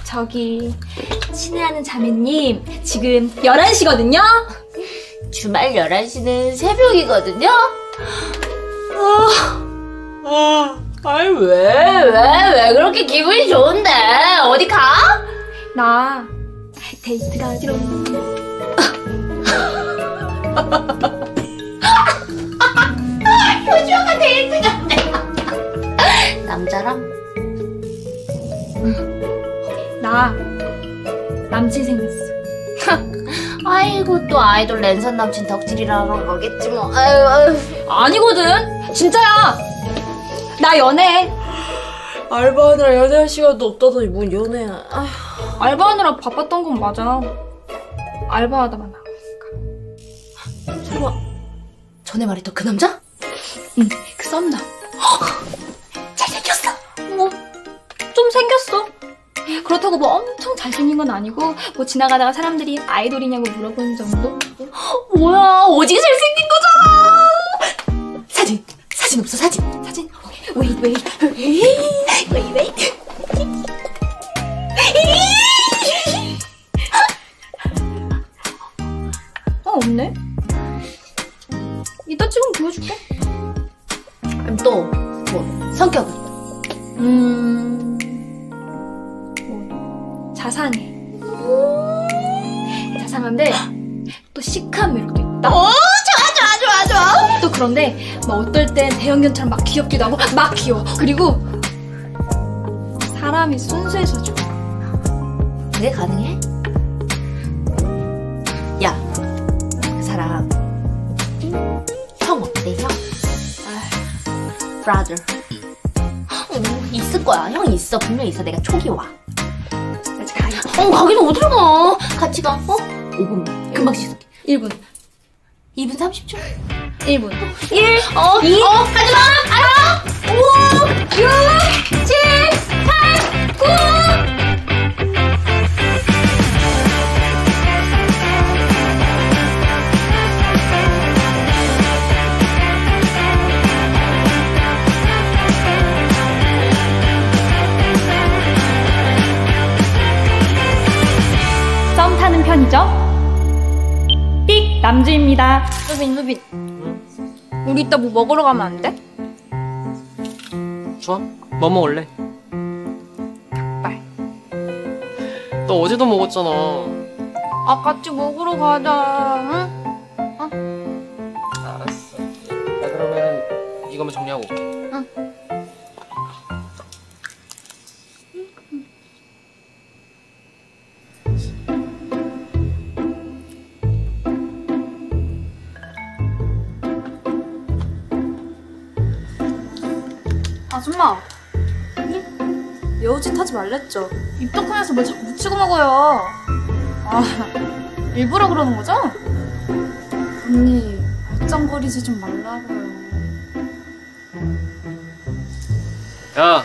저기 친애하는 자매님 지금 11시거든요? 주말 11시는 새벽이거든요? 아니 왜 그렇게 기분이 좋은데? 어디 가? 나 데이트 가기로. 효주가 데이트 갔네. 남자랑? 나 남친 생겼어. 아이고 또 아이돌 랜선 남친 덕질이라 그런 거겠지 뭐. 아유. 아니거든. 진짜야. 나 연애해. 알바하느라 연애할 시간도 없다더니 뭔 연애야. 알바하느라 바빴던 건 맞아. 알바하다만 나오니까. 설마 전에 말했던 그 남자? 응, 그 썸남. 잘생겼어. 뭐 좀 생겼어. 그렇다고 뭐 엄청 잘생긴 건 아니고 뭐 지나가다가 사람들이 아이돌이냐고 물어보는 정도? 뭐야 오지게 잘생긴 거잖아. 사진 없어 사진. 웨이. 없네. 이따 찍으면 보여줄게. 그럼 또 뭐 성격은? 뭐 자상한데 또 시크한 매력도 있다. 오 좋아. 또 그런데 막 어떨 땐 대형견처럼 막 귀엽기도 하고 막 귀여워. 그리고 사람이 순수해서 좋아. 그게 가능해? 야, 그 사람 형 어때 형? brother. 있을 거야. 형 있어. 분명히 있어. 내가 촉이 와. 나 가야겠다. 가기는 어디로 가? 같이 가. 5분. 금방 씻을게. 1분. 2분 30초? 1분. 1, 2, 하지마! 5, 6, 7, 8, 9! 썸 타는 편이죠? 삑! 남주입니다. 루빈. 우리 이따 뭐 먹으러 가면 안 돼? 좋아. 뭐 먹을래? 닭발. 너 어제도 먹었잖아. 아, 같이 먹으러 가자. 응? 알았어. 나 그러면 이거만 정리하고 올게. 응. 아줌마. 여우짓 하지 말랬죠? 입덕하면서 뭘 자꾸 묻히고 먹어요. 아, 일부러 그러는 거죠? 언니, 얼짱거리지 좀 말라고요. 야.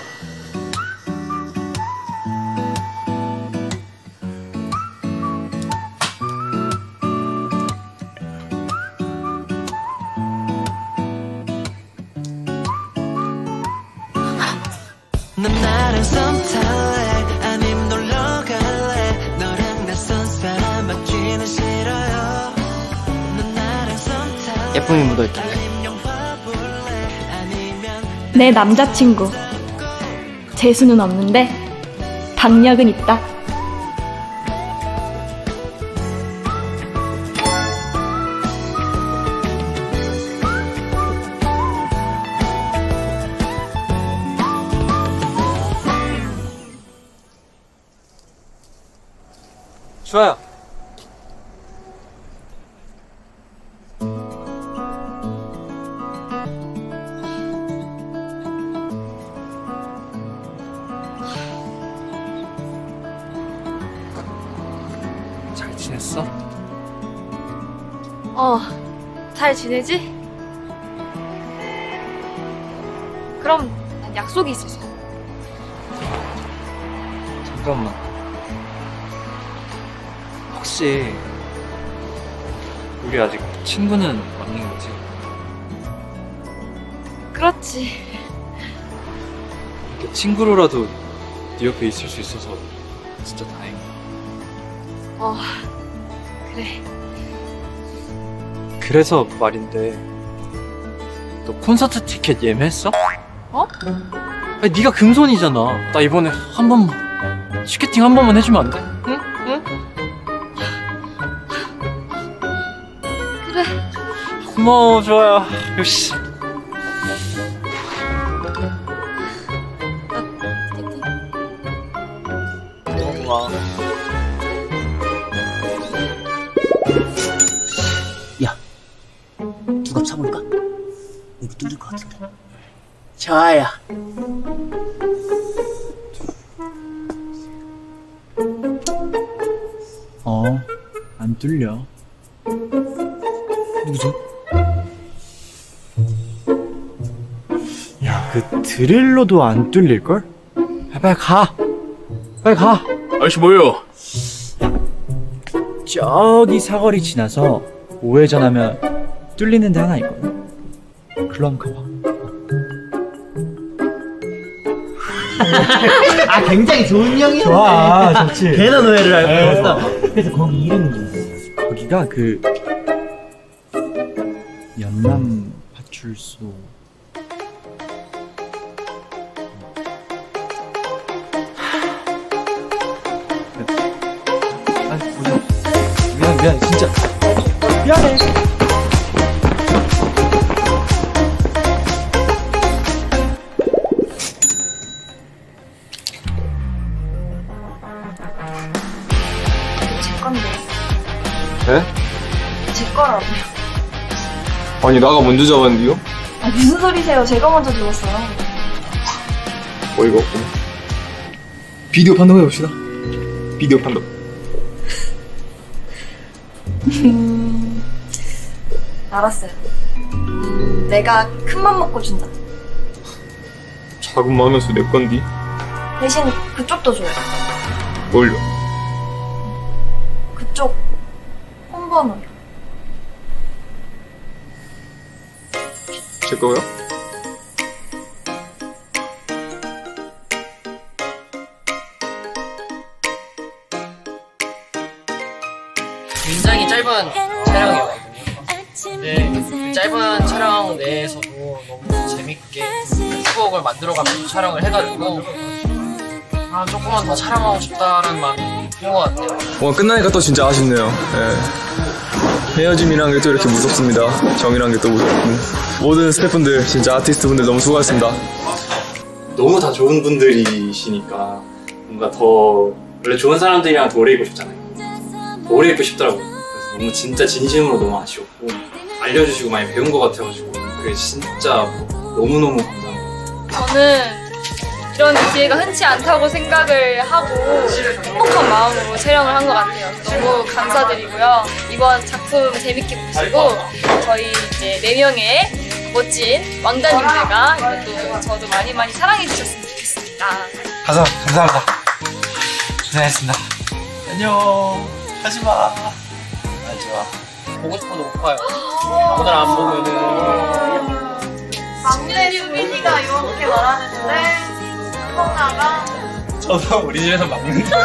넌 나랑 썸 탈래 아님 놀러 갈래 너랑 낯선 사람 맞기는 싫어요 넌 나랑 썸 탈래 예쁨이 묻어있던데. 아님 영화 볼래 아니면 내 남자친구. 재수는 없는데 박력은 있다. 좋아요. 잘 지냈어? 잘 지내지? 그럼 난 약속이 있어서. 잠깐만. 혹시 우리 아직 친구는 맞는 거지? 그렇지. 친구로라도 네 옆에 있을 수 있어서 진짜 다행이야. 그래. 그래서 말인데 너 콘서트 티켓 예매했어? 어? 아니 네가 금손이잖아. 나 이번에 한 번만 티켓팅 한 번만 해주면 안 돼? 응? 응? 그래. 고마워. 좋아요. 역시. 고마워. 야, 누가 차볼까? 여기 뚫릴 것 같은데. 좋아요. 안 뚫려. 누구지? 야, 그 드릴로도 안 뚫릴걸? 빨리 가. 빨리 가. 아저씨 뭐예요? 저기 사거리 지나서 우회전하면 뚫리는 데 하나 있거든. 글로 한번 가봐. 아, 굉장히 좋은 형이었네. 좋아, 좋지. 걔는 오해를 알고 있어. 그래서 거기 이름이 뭐였어? 거기가 그 연남 파출소. 아니 뭐야? 미안 진짜 미안해. 제 건데. 네? 제 거라고요. 아니 나가 먼저 잡았는데요? 아, 무슨 소리세요? 제가 먼저 들었어요. 어이가 없구나. 비디오 판독 해봅시다. 비디오 판독. 알았어요. 내가 큰 맘 먹고 준다. 작은 마음에서 내 건디? 대신 그쪽도 줘요. 뭘요? 그쪽 폰번호요. 제 거요? 굉장히 짧은 촬영이었거든요. 근데 그 짧은 촬영 내에서도 너무 재밌게 추억을 만들어가면서 촬영을 해가지고 조금만 더 촬영하고 싶다라는 마음이 든 것 같아요. 뭔가 끝나니까 또 진짜 아쉽네요. 예. 헤어짐이란 게 또 이렇게 무섭습니다. 정이란 게 또 무섭고. 모든 스태프분들, 진짜 아티스트분들 너무 수고하셨습니다. 너무 다 좋은 분들이시니까 뭔가 더 원래 좋은 사람들이랑 더 오래 있고 싶잖아요. 더 오래 있고 싶더라고요. 그래서 너무 진짜 진심으로 너무 아쉬웠고 알려주시고 많이 배운 것 같아가지고 그게 진짜 너무너무 감사합니다. 저는 이런 기회가 흔치 않다고 생각을 하고 행복한 마음으로 촬영을 한 것 같아요. 너무 감사드리고요. 이번 작품 재밌게 보시고 저희 이제 4명의 멋진 왕자님들과 이것도 저도 많이 많이 사랑해 주셨으면 좋겠습니다. 감사합니다. 고생했습니다. 안녕. 하지마. 하지마. 보고 싶어도 못 봐요. 오늘 안 보면은 막내 수빈이가 이렇게 말하는데 성나가 저도 우리 집에서 막는 저도